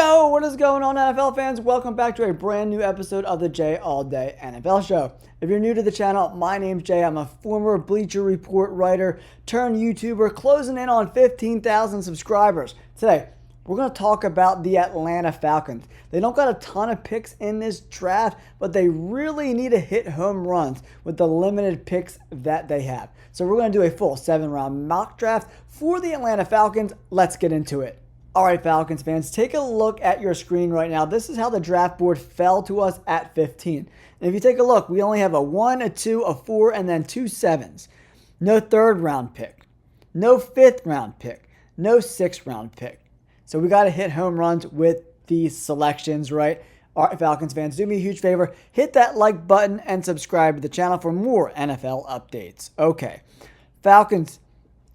Yo, what is going on, NFL fans? Welcome back to a brand new episode of the Jay All Day NFL Show. If you're new to the channel, my name's Jay. I'm a former Bleacher Report writer turned YouTuber, closing in on 15,000 subscribers. Today, we're going to talk about the Atlanta Falcons. They don't got a ton of picks in this draft, but they really need to hit home runs with the limited picks that they have. So we're going to do a full 7-round mock draft for the Atlanta Falcons. Let's get into it. All right, Falcons fans, take a look at your screen right now. This is how the draft board fell to us at 15. And if you take a look, we only have a 1, a 2, a 4, and then 2 7s. No 3rd round pick. No 5th round pick. No 6th round pick. So we got to hit home runs with these selections, right? All right, Falcons fans, do me a huge favor. Hit that like button and subscribe to the channel for more NFL updates. Okay, Falcons,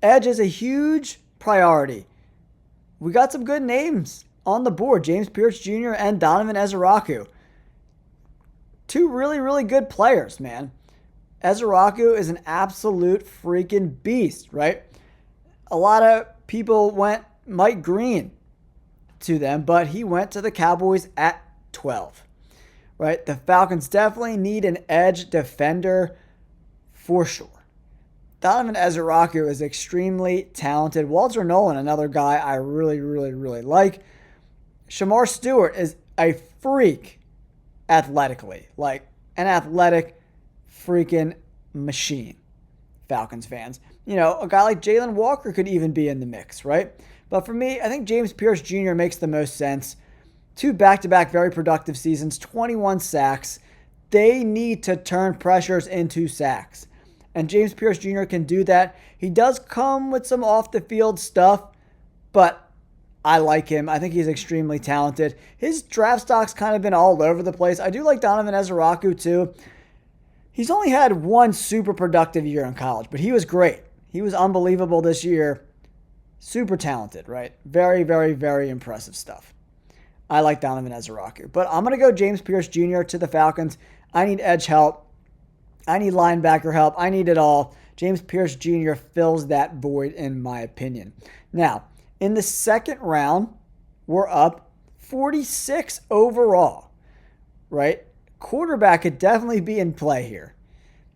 edge is a huge priority. We got some good names on the board. James Pierce Jr. and Donovan Ezeraku. Two really, really good players, man. Ezeraku is an absolute freaking beast, right? A lot of people went Mike Green to them, but he went to the Cowboys at 12, right? The Falcons definitely need an edge defender for sure. Donovan Ezeraku is extremely talented. Walter Nolan, another guy I really, really, really like. Shamar Stewart is a freak athletically. Like an athletic freaking machine, Falcons fans. You know, a guy like Jalen Walker could even be in the mix, right? But for me, I think James Pierce Jr. makes the most sense. 2 back-to-back very productive seasons, 21 sacks. They need to turn pressures into sacks. And James Pierce Jr. can do that. He does come with some off-the-field stuff, but I like him. I think he's extremely talented. His draft stock's kind of been all over the place. I do like Donovan Ezeraku, too. He's only had 1 super productive year in college, but he was great. He was unbelievable this year. Super talented, right? Very, very, very impressive stuff. I like Donovan Ezeraku. But I'm going to go James Pierce Jr. to the Falcons. I need edge help. I need linebacker help. I need it all. James Pierce Jr. fills that void, in my opinion. Now, in the 2nd round, we're up 46 overall, right? Quarterback could definitely be in play here.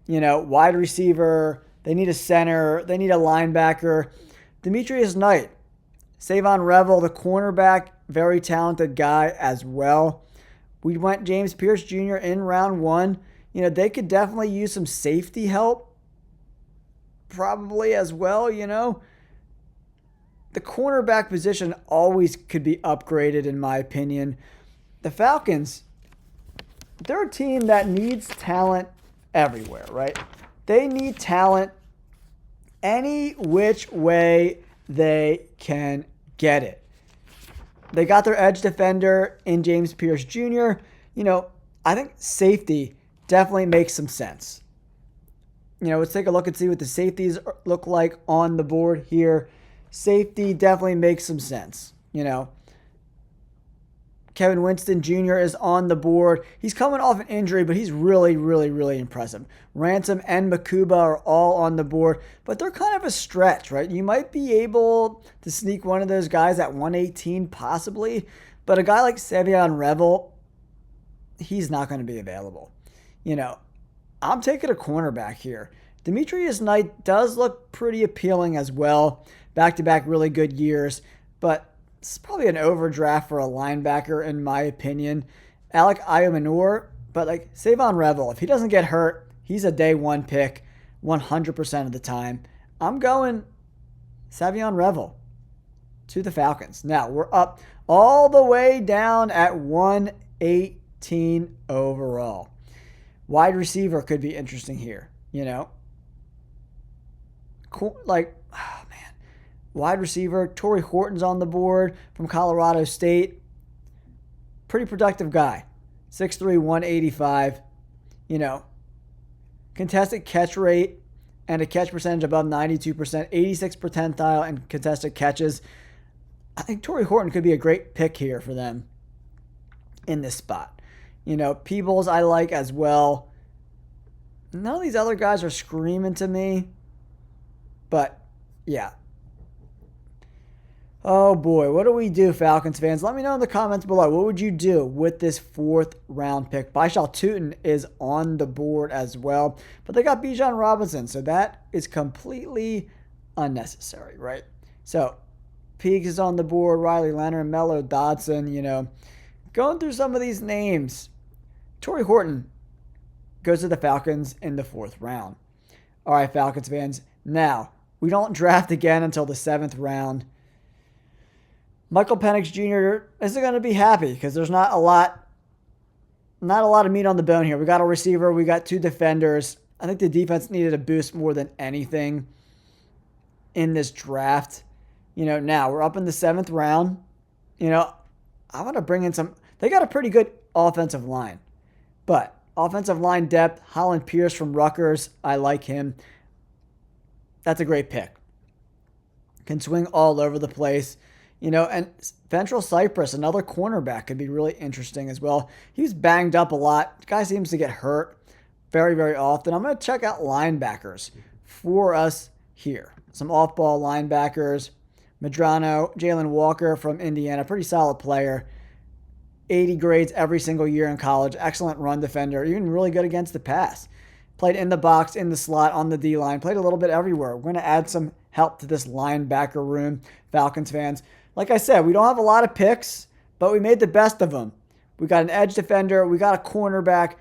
You know, wide receiver, they need a center, they need a linebacker. Demetrius Knight, Savon Revel, the cornerback, very talented guy as well. We went James Pierce Jr. in round 1. You know, they could definitely use some safety help probably as well, you know. The cornerback position always could be upgraded, in my opinion. The Falcons, they're a team that needs talent everywhere, right? They need talent any which way they can get it. They got their edge defender in James Pierce Jr. You know, I think safety definitely makes some sense. You know, let's take a look and see what the safeties look like on the board here. Safety definitely makes some sense. You know, Kevin Winston Jr. is on the board. He's coming off an injury, but he's really, really, really impressive. Ransom and Makuba are all on the board, but they're kind of a stretch, right? You might be able to sneak one of those guys at 118 possibly, but a guy like Savion Revel, he's not going to be available. You know, I'm taking a cornerback here. Demetrius Knight does look pretty appealing as well. Back-to-back really good years, but it's probably an overdraft for a linebacker in my opinion. Alec Iomanor, but like Savon Revel, if he doesn't get hurt, he's a day 1 pick 100% of the time. I'm going Savion Revel to the Falcons. Now, we're up all the way down at 118 overall. Wide receiver could be interesting here, you know. Cool, like, oh man. Wide receiver, Torrey Horton's on the board from Colorado State. Pretty productive guy. 6'3", 185. You know, contested catch rate and a catch percentage above 92%, 86th percentile in contested catches. I think Torrey Horton could be a great pick here for them in this spot. You know, Peebles I like as well. None of these other guys are screaming to me. But, yeah. Oh boy, what do we do, Falcons fans? Let me know in the comments below. What would you do with this 4th round pick? Baishal Tootin is on the board as well, but they got Bijan Robinson, so that is completely unnecessary, right? So Peaks is on the board, Riley Leonard, Mello Dodson, going through some of these names. Torrey Horton goes to the Falcons in the 4th round. All right, Falcons fans. Now, we don't draft again until the 7th round. Michael Penix Jr. isn't going to be happy because there's not a lot of meat on the bone here. We got a receiver. We got 2 defenders. I think the defense needed a boost more than anything in this draft. Now we're up in the 7th round. I want to bring in some. They got a pretty good offensive line. But offensive line depth, Holland Pierce from Rutgers, I like him. That's a great pick. Can swing all over the place. And Ventral Cypress, another cornerback, could be really interesting as well. He's banged up a lot. The guy seems to get hurt very, very often. I'm going to check out linebackers for us here. Some off-ball linebackers. Medrano, Jalen Walker from Indiana, pretty solid player. 80 grades every single year in college. Excellent run defender. Even really good against the pass. Played in the box, in the slot, on the D-line. Played a little bit everywhere. We're going to add some help to this linebacker room, Falcons fans. Like I said, we don't have a lot of picks, but we made the best of them. We got an edge defender. We got a cornerback.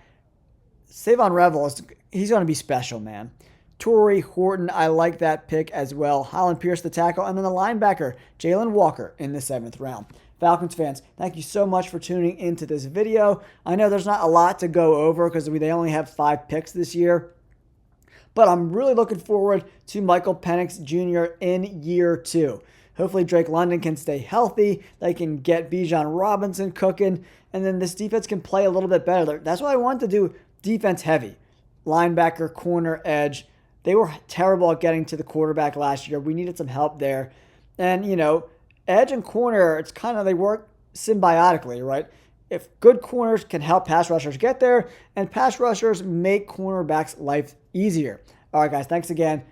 Savon Revel, he's going to be special, man. Torrey Horton, I like that pick as well. Holland Pierce, the tackle. And then the linebacker, Jalen Walker in the 7th round. Falcons fans, thank you so much for tuning into this video. I know there's not a lot to go over because they only have 5 picks this year. But I'm really looking forward to Michael Penix Jr. in year 2. Hopefully Drake London can stay healthy. They can get Bijan Robinson cooking. And then this defense can play a little bit better. That's why I wanted to do defense heavy. Linebacker, corner, edge. They were terrible at getting to the quarterback last year. We needed some help there. And, edge and corner, it's kind of, they work symbiotically, right? If good corners can help pass rushers get there, and pass rushers make cornerbacks' life easier. All right, guys, thanks again.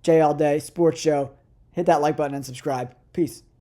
Jay All Day Sports Show. Hit that like button and subscribe. Peace.